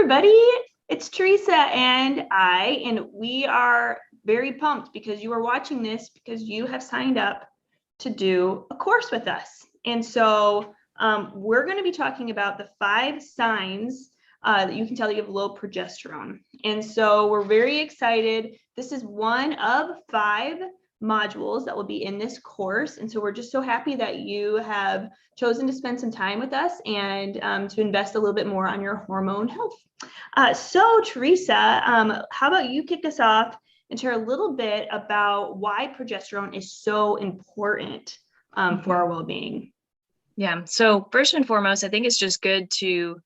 everybody. It's Teresa and we are very pumped because you are watching this because you have signed up to do a course with us. And so we're going to be talking about the 5 signs that you can tell you have low progesterone. And so we're very excited. This is one of 5 modules that will be in this course. And so we're just so happy that you have chosen to spend some time with us and to invest a little bit more on your hormone health. So Teresa, how about you kick us off and share a little bit about why progesterone is so important for our well-being? Yeah. So first and foremost, I think it's just good to,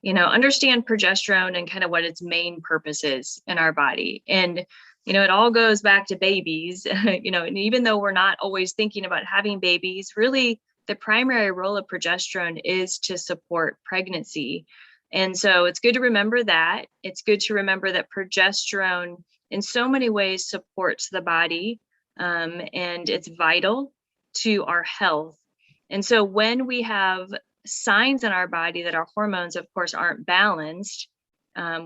understand progesterone and kind of what its main purpose is in our body. And, it all goes back to babies, and even though we're not always thinking about having babies, really the primary role of progesterone is to support pregnancy. And so it's good to remember that. It's good to remember that progesterone in so many ways supports the body, and it's vital to our health. And so when we have signs in our body that our hormones, of course, aren't balanced,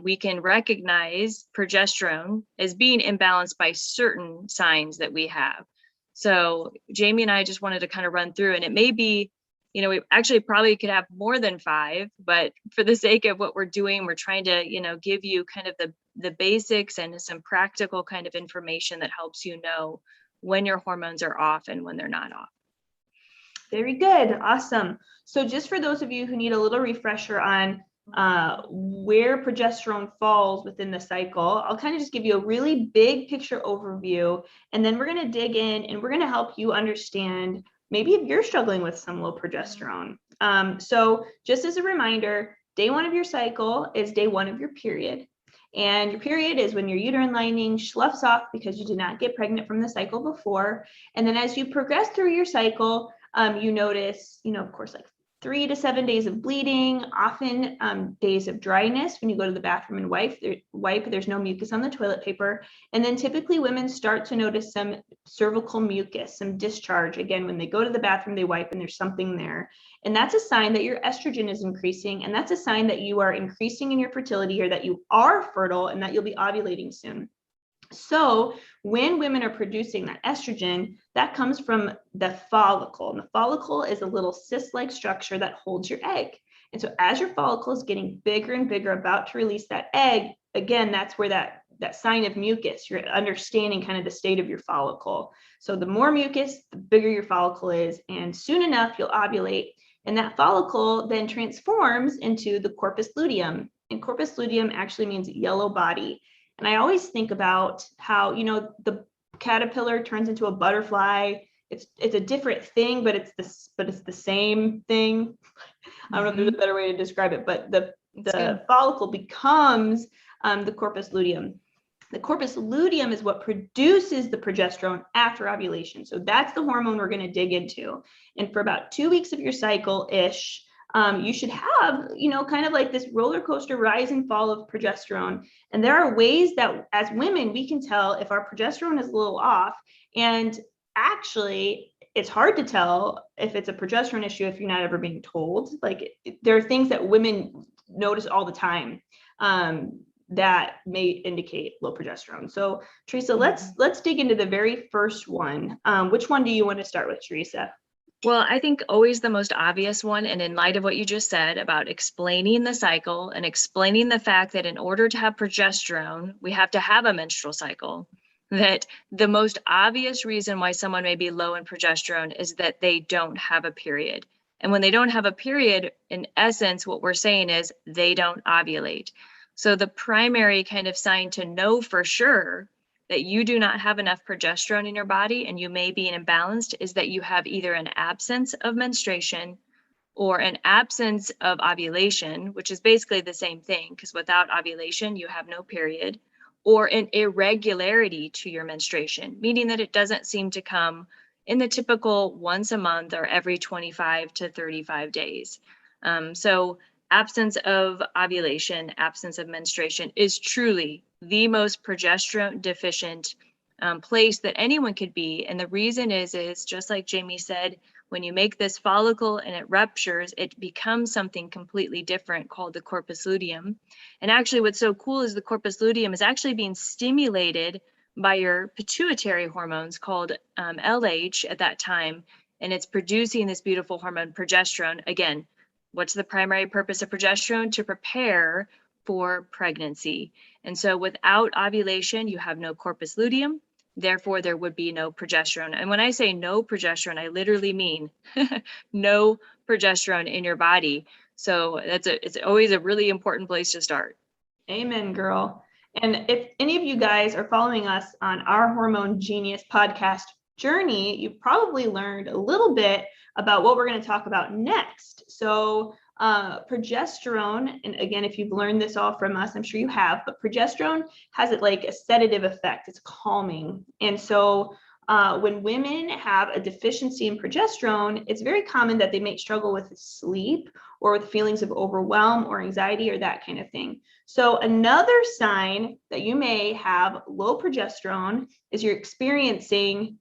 we can recognize progesterone as being imbalanced by certain signs that we have. So Jamie and I just wanted to kind of run through, and it may be, we actually probably could have more than 5, but for the sake of what we're doing, we're trying to, give you kind of the basics and some practical kind of information that helps you know when your hormones are off and when they're not off. Very good. Awesome. So just for those of you who need a little refresher on where progesterone falls within the cycle, I'll kind of just give you a really big picture overview, and then we're going to dig in and we're going to help you understand maybe if you're struggling with some low progesterone. So just as a reminder, day 1 of your cycle is day 1 of your period. And your period is when your uterine lining sloughs off because you did not get pregnant from the cycle before. And then as you progress through your cycle, you notice, of course, like 3 to 7 days of bleeding, often days of dryness when you go to the bathroom and wipe, there's no mucus on the toilet paper. And then typically women start to notice some cervical mucus, some discharge. Again, when they go to the bathroom, they wipe and there's something there. And that's a sign that your estrogen is increasing. And that's a sign that you are increasing in your fertility, or that you are fertile and that you'll be ovulating soon. So when women are producing that estrogen, that comes from the follicle. And the follicle is a little cyst-like structure that holds your egg. And so as your follicle is getting bigger and bigger, about to release that egg, again, that's where that sign of mucus, you're understanding kind of the state of your follicle. So the more mucus, the bigger your follicle is. And soon enough, you'll ovulate. And that follicle then transforms into the corpus luteum. And corpus luteum actually means yellow body. And I always think about how, the caterpillar turns into a butterfly. It's a different thing, but it's the same thing. I don't know if there's a better way to describe it, but the follicle becomes the corpus luteum. The corpus luteum is what produces the progesterone after ovulation. So that's the hormone we're going to dig into. And for about 2 weeks of your cycle-ish, you should have, kind of like this roller coaster rise and fall of progesterone. And there are ways that as women, we can tell if our progesterone is a little off. And actually, it's hard to tell if it's a progesterone issue if you're not ever being told. Like, there are things that women notice all the time that may indicate low progesterone. So Teresa, let's dig into the very first one. Which one do you want to start with, Teresa? Well, I think always the most obvious one, and in light of what you just said about explaining the cycle and explaining the fact that in order to have progesterone, we have to have a menstrual cycle, that the most obvious reason why someone may be low in progesterone is that they don't have a period. And when they don't have a period, in essence, what we're saying is they don't ovulate. So the primary kind of sign to know for sure that you do not have enough progesterone in your body and you may be imbalanced is that you have either an absence of menstruation or an absence of ovulation, which is basically the same thing, because without ovulation, you have no period, or an irregularity to your menstruation, meaning that it doesn't seem to come in the typical once a month or every 25 to 35 days. So absence of ovulation, absence of menstruation is truly the most progesterone deficient place that anyone could be. And the reason is just like Jamie said, when you make this follicle and it ruptures, it becomes something completely different called the corpus luteum. And actually what's so cool is the corpus luteum is actually being stimulated by your pituitary hormones called LH at that time. And it's producing this beautiful hormone progesterone. Again, what's the primary purpose of progesterone? To prepare for pregnancy. And so without ovulation, you have no corpus luteum. Therefore, there would be no progesterone. And when I say no progesterone, I literally mean no progesterone in your body. So it's always a really important place to start. Amen, girl. And if any of you guys are following us on our Hormone Genius podcast journey, you've probably learned a little bit about what we're going to talk about next. So progesterone, and again, if you've learned this all from us, I'm sure you have, but progesterone has it like a sedative effect. It's calming. And so when women have a deficiency in progesterone, it's very common that they may struggle with sleep or with feelings of overwhelm or anxiety or that kind of thing. So another sign that you may have low progesterone is you're experiencing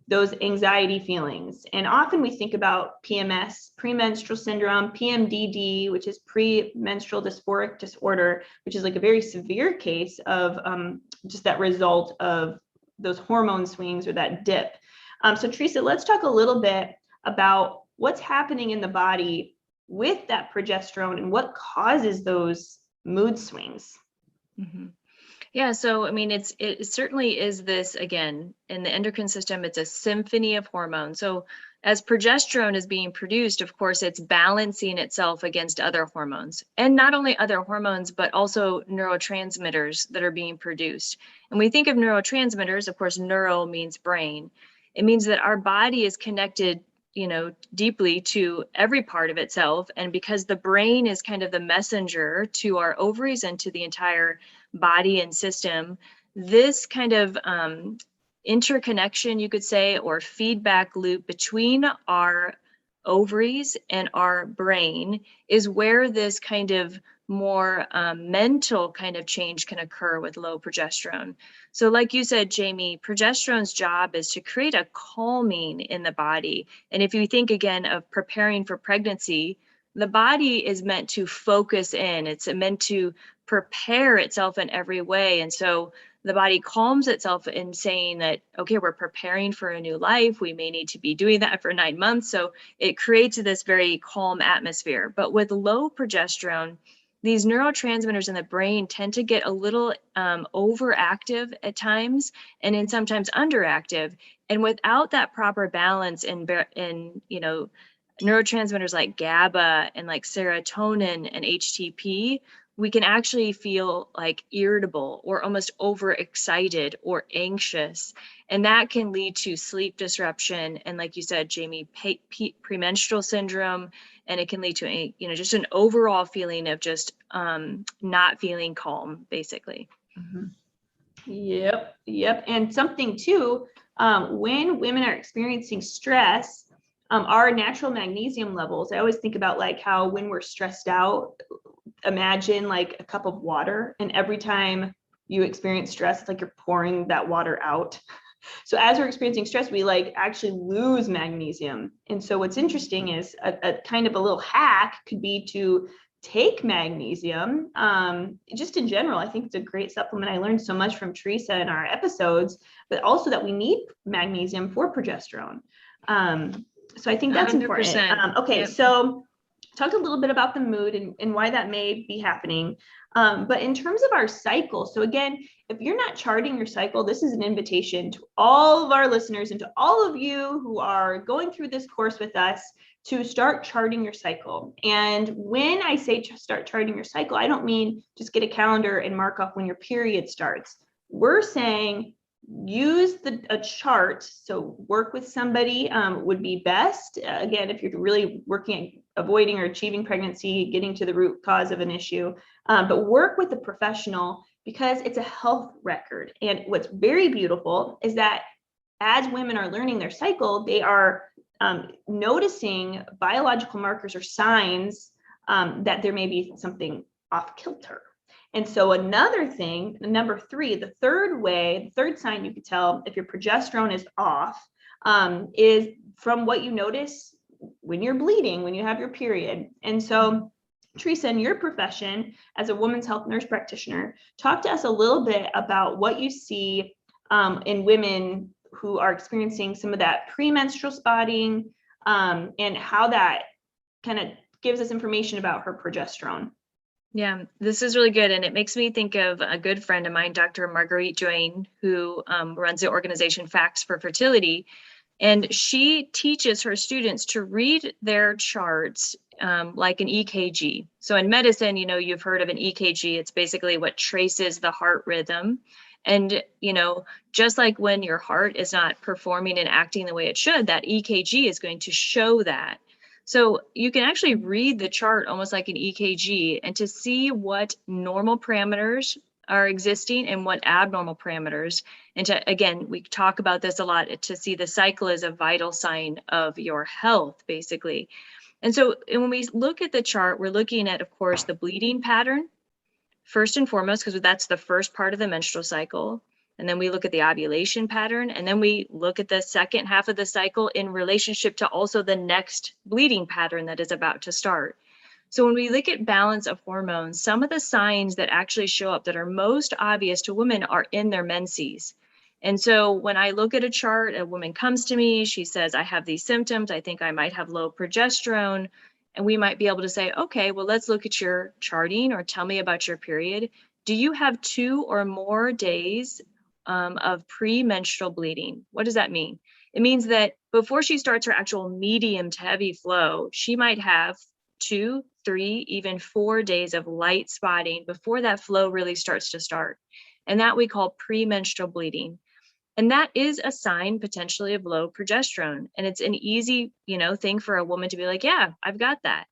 those anxiety feelings. And often we think about PMS, premenstrual syndrome, PMDD, which is premenstrual dysphoric disorder, which is like a very severe case of just that result of those hormone swings or that dip. So Teresa, let's talk a little bit about what's happening in the body with that progesterone and what causes those mood swings. Mm-hmm. Yeah, so I mean, it certainly is this, again, in the endocrine system, it's a symphony of hormones. So as progesterone is being produced, of course, it's balancing itself against other hormones, and not only other hormones, but also neurotransmitters that are being produced. And we think of neurotransmitters, of course, neuro means brain. It means that our body is connected, deeply to every part of itself. And because the brain is kind of the messenger to our ovaries and to the entire body and system, this kind of interconnection, you could say, or feedback loop between our ovaries and our brain is where this kind of more mental kind of change can occur with low progesterone. So like you said, Jamie, progesterone's job is to create a calming in the body. And if you think again of preparing for pregnancy, the body is meant to focus in, it's meant to prepare itself in every way. And so the body calms itself in saying that, okay, we're preparing for a new life. We may need to be doing that for 9 months. So it creates this very calm atmosphere. But with low progesterone, these neurotransmitters in the brain tend to get a little overactive at times, and then sometimes underactive. And without that proper balance in neurotransmitters like GABA and like serotonin and HTP, we can actually feel like irritable or almost overexcited or anxious. And that can lead to sleep disruption. And like you said, Jamie, premenstrual syndrome, and it can lead to just an overall feeling of just not feeling calm, basically. Mm-hmm. Yep. And something too, when women are experiencing stress, our natural magnesium levels, I always think about like how when we're stressed out, imagine like a cup of water, and every time you experience stress, it's like you're pouring that water out. So as we're experiencing stress, we like actually lose magnesium. And so what's interesting is a kind of a little hack could be to take magnesium. Just in general, I think it's a great supplement. I learned so much from Teresa in our episodes, but also that we need magnesium for progesterone. So I think that's 100%. important. Okay, yep. So talked a little bit about the mood and why that may be happening. But in terms of our cycle, so again, if you're not charting your cycle, this is an invitation to all of our listeners and to all of you who are going through this course with us to start charting your cycle. And when I say start charting your cycle, I don't mean just get a calendar and mark off when your period starts. We're saying use a chart. So work with somebody would be best. Again, if you're really working at avoiding or achieving pregnancy, getting to the root cause of an issue, but work with a professional because it's a health record. And what's very beautiful is that as women are learning their cycle, they are noticing biological markers or signs that there may be something off kilter. And so another thing, number 3, the third sign you could tell if your progesterone is off is from what you notice when you're bleeding, when you have your period. And so, Teresa, in your profession as a women's health nurse practitioner, talk to us a little bit about what you see in women who are experiencing some of that premenstrual spotting, and how that kind of gives us information about her progesterone. Yeah, this is really good. And it makes me think of a good friend of mine, Dr. Marguerite Duane, who runs the organization Facts for Fertility. And she teaches her students to read their charts like an EKG. So in medicine, you've heard of an EKG. It's basically what traces the heart rhythm. And, just like when your heart is not performing and acting the way it should, that EKG is going to show that. So you can actually read the chart almost like an EKG, and to see what normal parameters are existing and what abnormal parameters. And to, again, we talk about this a lot, to see the cycle as a vital sign of your health, basically. And so when we look at the chart, we're looking at, of course, the bleeding pattern, first and foremost, because that's the first part of the menstrual cycle. And then we look at the ovulation pattern, and then we look at the second half of the cycle in relationship to also the next bleeding pattern that is about to start. So when we look at balance of hormones, some of the signs that actually show up that are most obvious to women are in their menses. And so when I look at a chart, a woman comes to me, she says, I have these symptoms, I think I might have low progesterone. And we might be able to say, okay, well, let's look at your charting, or tell me about your period. Do you have 2 or more days of premenstrual bleeding? What does that mean? It means that before she starts her actual medium to heavy flow, she might have 2, 3, even 4 days of light spotting before that flow really starts to start. And that we call premenstrual bleeding. And that is a sign potentially of low progesterone. And it's an easy, thing for a woman to be like, yeah, I've got that.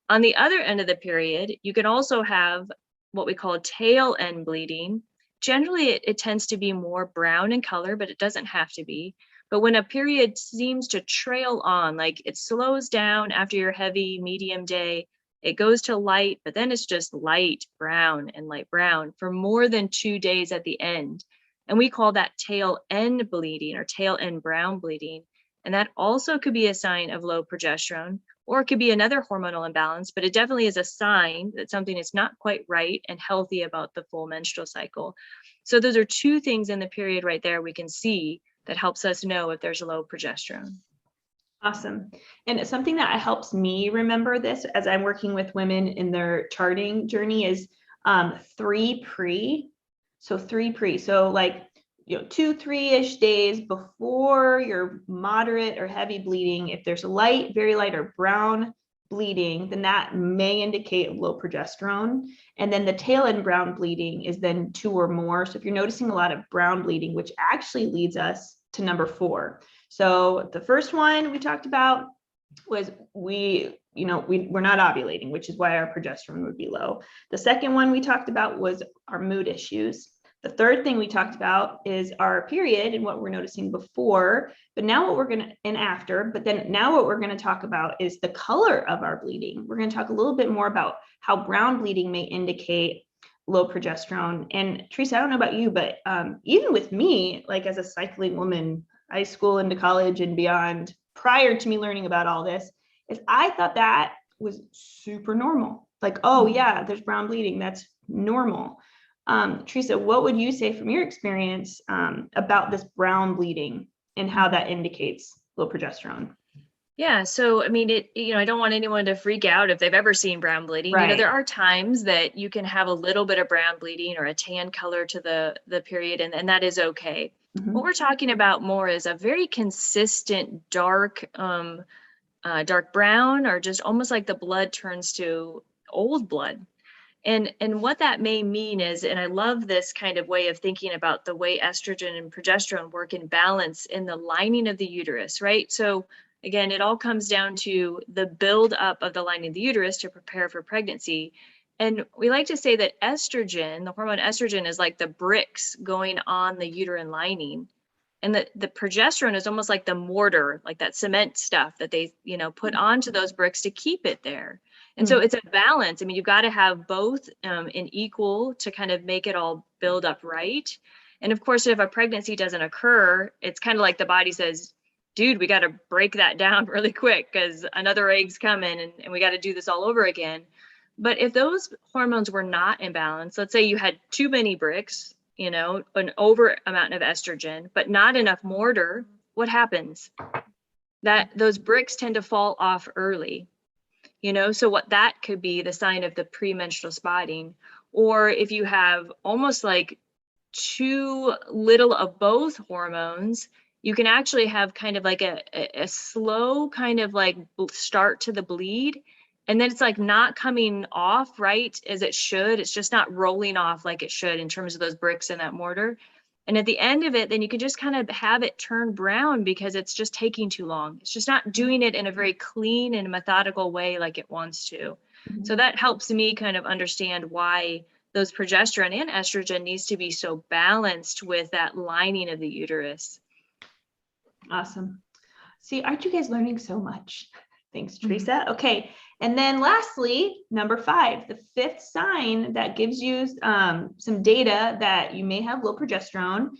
On the other end of the period, you can also have what we call tail end bleeding. Generally, it tends to be more brown in color, but it doesn't have to be. But when a period seems to trail on, like it slows down after your heavy medium day, it goes to light, but then it's just light brown and light brown for more than 2 days at the end. And we call that tail end bleeding, or tail end brown bleeding. And that also could be a sign of low progesterone, or it could be another hormonal imbalance, but it definitely is a sign that something is not quite right and healthy about the full menstrual cycle. So those are 2 things in the period right there we can see that helps us know if there's a low progesterone. Awesome. And it's something that helps me remember this as I'm working with women in their charting journey is 3 pre. So 3 pre. So like, 2, 3-ish days before your moderate or heavy bleeding. If there's light, very light or brown bleeding, then that may indicate low progesterone. And then the tail end brown bleeding is then 2 or more. So if you're noticing a lot of brown bleeding, which actually leads us to number 4. So the first one we talked about was we're not ovulating, which is why our progesterone would be low. The second one we talked about was our mood issues. The third thing we talked about is our period and what we're noticing before, but now what we're going to, and after, but then now what we're going to talk about is the color of our bleeding. We're going to talk a little bit more about how brown bleeding may indicate low progesterone. And Teresa, I don't know about you, but even with me, like as a cycling woman, high school into college and beyond, prior to me learning about all this, is I thought that was super normal. Like, oh yeah, there's brown bleeding, that's normal. Teresa, what would you say from your experience about this brown bleeding and how that indicates low progesterone? Yeah. So, I mean, I don't want anyone to freak out if they've ever seen brown bleeding. Right. There are times that you can have a little bit of brown bleeding or a tan color to the period, and that is okay. Mm-hmm. What we're talking about more is a very consistent dark brown, or just almost like the blood turns to old blood. And what that may mean is, and I love this kind of way of thinking about the way estrogen and progesterone work in balance in the lining of the uterus, right? So again, it all comes down to the buildup of the lining of the uterus to prepare for pregnancy. And we like to say that estrogen, the hormone estrogen, is like the bricks going on the uterine lining. And the progesterone is almost like the mortar, like that cement stuff that they, put onto those bricks to keep it there. And so it's a balance. I mean, you've got to have both in equal to kind of make it all build up right. And of course, if a pregnancy doesn't occur, it's kind of like the body says, dude, we got to break that down really quick because another egg's coming and we got to do this all over again. But if those hormones were not in balance, let's say you had too many bricks, you know, an over amount of estrogen, but not enough mortar, what happens? That those bricks tend to fall off early, you know, so what that could be the sign of the premenstrual spotting. Or if you have almost like too little of both hormones, you can actually have kind of like a slow kind of like start to the bleed. And then it's like not coming off right as it should. It's just not rolling off like it should in terms of those bricks in that mortar. And at the end of it, then you can just kind of have it turn brown because it's just taking too long. It's just not doing it in a very clean and methodical way like it wants to. So that helps me kind of understand why those progesterone and estrogen needs to be so balanced with that lining of the uterus. Awesome. See, aren't you guys learning so much? Thanks, Teresa. Okay. And then lastly, number 5, the 5th sign that gives you some data that you may have low progesterone.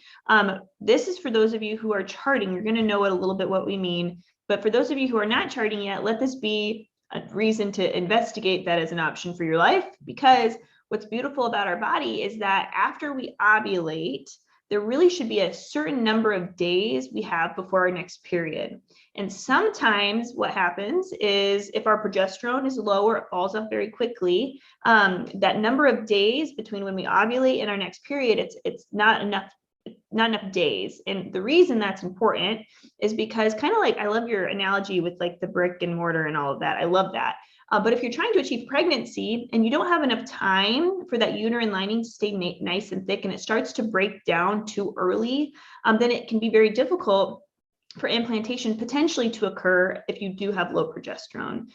This is for those of you who are charting. You're going to know a little bit what we mean. But for those of you who are not charting yet, let this be a reason to investigate that as an option for your life, because what's beautiful about our body is that after we ovulate, there really should be a certain number of days we have before our next period. And sometimes what happens is if our progesterone is low or it falls off very quickly, that number of days between when we ovulate and our next period, it's not enough days. And the reason that's important is because kind of like, I love your analogy with like the brick and mortar and all of that. I love that. But if you're trying to achieve pregnancy and you don't have enough time for that uterine lining to stay nice and thick, and it starts to break down too early, then it can be very difficult for implantation potentially to occur if you do have low progesterone,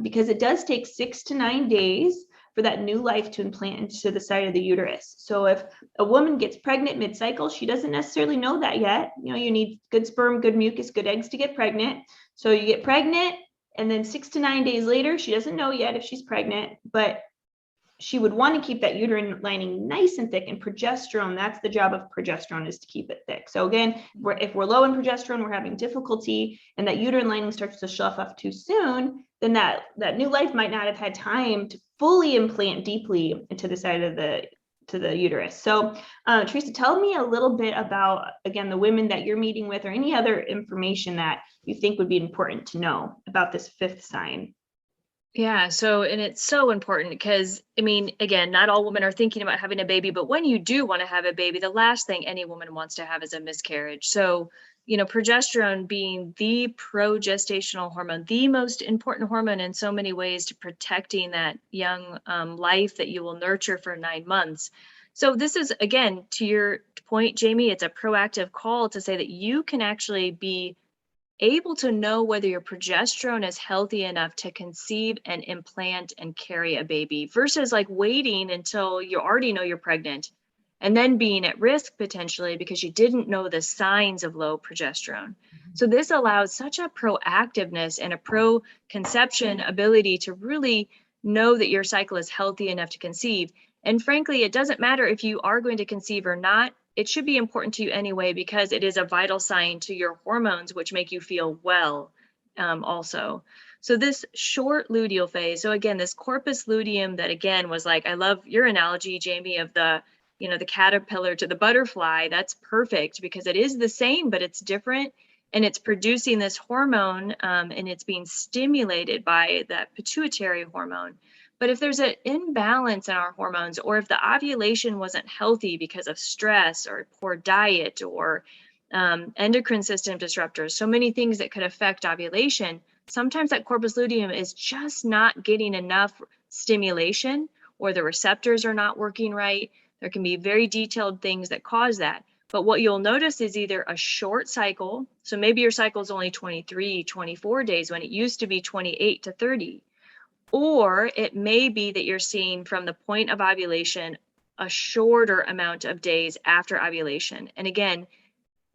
because it does take 6 to 9 days for that new life to implant into the side of the uterus. So if a woman gets pregnant mid-cycle, she doesn't necessarily know that yet. You know, you need good sperm, good mucus, good eggs to get pregnant. So you get pregnant, and then 6 to 9 days later, she doesn't know yet if she's pregnant, but she would want to keep that uterine lining nice and thick. And progesterone, that's the job of progesterone, is to keep it thick. So again, if we're low in progesterone, we're having difficulty, and that uterine lining starts to slough off too soon, then that new life might not have had time to fully implant deeply into the side of the uterus. So Teresa, tell me a little bit about, again, the women that you're meeting with, or any other information that you think would be important to know about this 5th sign. Yeah. So, and it's so important because, I mean, again, not all women are thinking about having a baby, but when you do want to have a baby, the last thing any woman wants to have is a miscarriage. So, you know, progesterone being the progestational hormone, the most important hormone in so many ways to protecting that young life that you will nurture for 9 months. So this is, again, to your point, Jamie, it's a proactive call to say that you can actually be able to know whether your progesterone is healthy enough to conceive and implant and carry a baby versus like waiting until you already know you're pregnant and then being at risk potentially because you didn't know the signs of low progesterone. So this allows such a proactiveness and a pro-conception ability to really know that your cycle is healthy enough to conceive. And frankly, it doesn't matter if you are going to conceive or not. It should be important to you anyway, because it is a vital sign to your hormones, which make you feel well also. So this short luteal phase, so again, this corpus luteum that again was like, I love your analogy, Jamie, of the, you know, the caterpillar to the butterfly. That's perfect because it is the same, but it's different. And it's producing this hormone and it's being stimulated by that pituitary hormone. But if there's an imbalance in our hormones, or if the ovulation wasn't healthy because of stress or poor diet or endocrine system disruptors, so many things that could affect ovulation, sometimes that corpus luteum is just not getting enough stimulation, or the receptors are not working right. There can be very detailed things that cause that. But what you'll notice is either a short cycle, so maybe your cycle is only 23, 24 days when it used to be 28 to 30. Or it may be that you're seeing from the point of ovulation a shorter amount of days after ovulation. And again,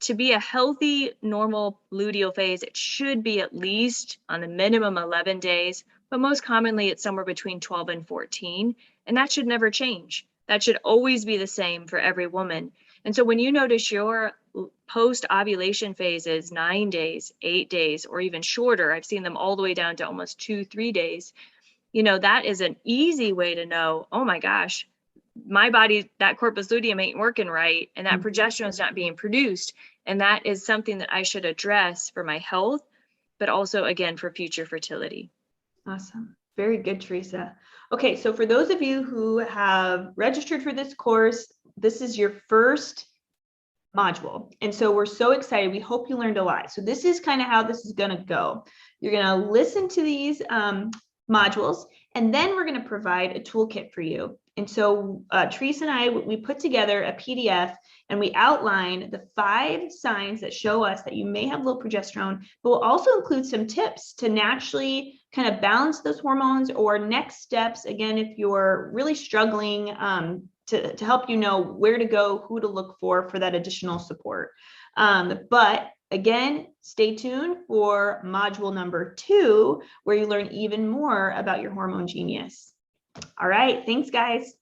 to be a healthy, normal luteal phase, it should be at least on the minimum 11 days, but most commonly it's somewhere between 12 and 14. And that should never change. That should always be the same for every woman. And so when you notice your post-ovulation phase is 9 days, 8 days, or even shorter, I've seen them all the way down to almost 2-3 days, that is an easy way to know, oh my gosh, my body, that corpus luteum ain't working right, and that progesterone is not being produced. And that is something that I should address for my health, but also, again, for future fertility. Awesome. Very good, Teresa. Okay, so for those of you who have registered for this course, this is your first module. And so we're so excited. We hope you learned a lot. So this is kind of how this is going to go. You're going to listen to these modules, and then we're going to provide a toolkit for you. And so Teresa and I, we put together a PDF, and we outline the 5 signs that show us that you may have low progesterone, but we'll also include some tips to naturally kind of balance those hormones, or next steps, again, if you're really struggling, to help you know where to go, who to look for that additional support. But again, stay tuned for module number 2, where you learn even more about your hormone genius. All right, thanks, guys.